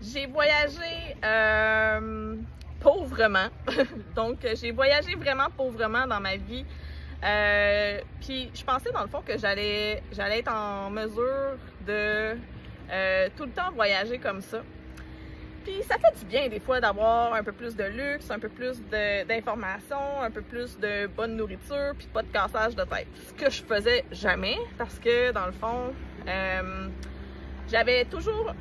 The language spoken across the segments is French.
J'ai voyagé pauvrement. Donc, j'ai voyagé vraiment pauvrement dans ma vie. Puis, je pensais dans le fond que j'allais être en mesure de tout le temps voyager comme ça. Puis, ça fait du bien des fois d'avoir un peu plus de luxe, un peu plus d'informations, un peu plus de bonne nourriture, puis pas de cassage de tête. Ce que je faisais jamais parce que dans le fond, j'avais toujours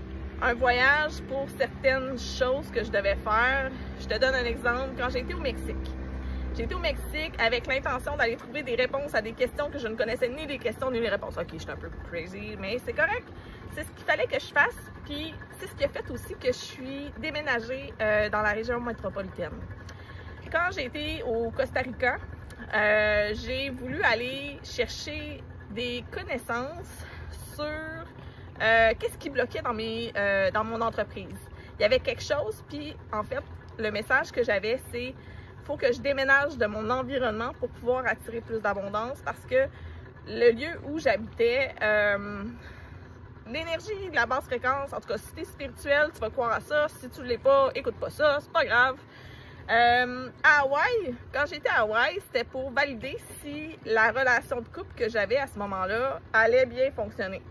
un voyage pour certaines choses que je devais faire. Je te donne un exemple. Quand j'ai été au Mexique, j'ai été au Mexique avec l'intention d'aller trouver des réponses à des questions que je ne connaissais ni les questions ni les réponses. Ok, je suis un peu crazy, mais c'est correct. C'est ce qu'il fallait que je fasse. Puis c'est ce qui a fait aussi que je suis déménagée dans la région métropolitaine. Quand j'ai été au Costa Rica, j'ai voulu aller chercher des connaissances sur qu'est-ce qui bloquait dans mon entreprise. Il y avait quelque chose, puis en fait, le message que j'avais, c'est faut que je déménage de mon environnement pour pouvoir attirer plus d'abondance parce que le lieu où j'habitais, l'énergie de la basse fréquence, en tout cas, si t'es spirituel, tu vas croire à ça. Si tu l'es pas, écoute pas ça, c'est pas grave. À Hawaï, quand j'étais à Hawaï, c'était pour valider si la relation de couple que j'avais à ce moment-là allait bien fonctionner.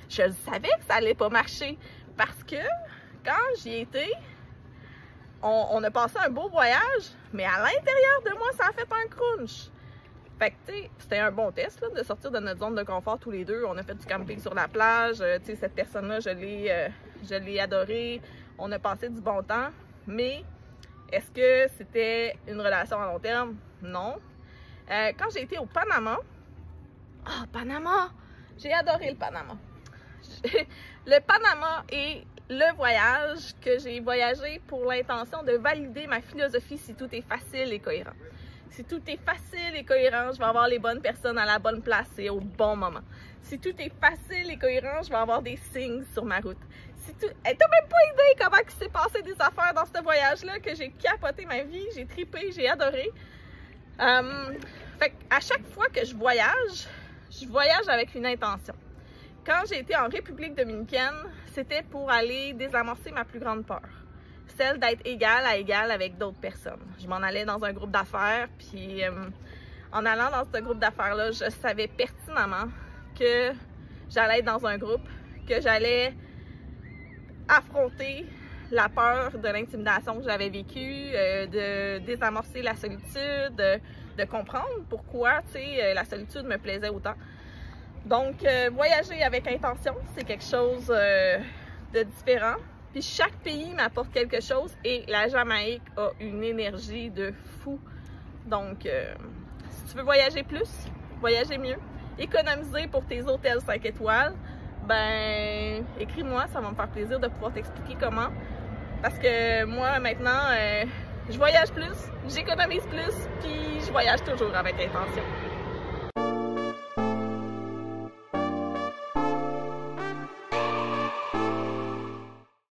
Je savais que ça allait pas marcher parce que quand j'y étais, on a passé un beau voyage, mais à l'intérieur de moi, ça a fait un crunch. Fait que, tu sais, c'était un bon test là, de sortir de notre zone de confort tous les deux. On a fait du camping sur la plage. Tu sais, cette personne-là, je l'ai adorée. On a passé du bon temps. Mais est-ce que c'était une relation à long terme? Non. Quand j'ai été au Panama, Panama! J'ai adoré le Panama. Le Panama est le voyage que j'ai voyagé pour l'intention de valider ma philosophie si tout est facile et cohérent. Si tout est facile et cohérent, je vais avoir les bonnes personnes à la bonne place et au bon moment. Si tout est facile et cohérent, je vais avoir des signes sur ma route. Si tout... T'as même pas idée comment il s'est passé des affaires dans ce voyage-là, que j'ai capoté ma vie, j'ai trippé, j'ai adoré. Fait à chaque fois que je voyage avec une intention. Quand j'ai été en République dominicaine, c'était pour aller désamorcer ma plus grande peur. Celle d'être égal à égal avec d'autres personnes. Je m'en allais dans un groupe d'affaires, puis en allant dans ce groupe d'affaires-là, je savais pertinemment que j'allais être dans un groupe, que j'allais affronter la peur de l'intimidation que j'avais vécue, de désamorcer la solitude, de comprendre pourquoi, tu sais, la solitude me plaisait autant. Donc, voyager avec intention, c'est quelque chose de différent. Puis chaque pays m'apporte quelque chose et la Jamaïque a une énergie de fou. Donc, si tu veux voyager plus, voyager mieux, économiser pour tes hôtels 5 étoiles, ben, écris-moi, ça va me faire plaisir de pouvoir t'expliquer comment. Parce que moi, maintenant, je voyage plus, j'économise plus, puis je voyage toujours avec intention.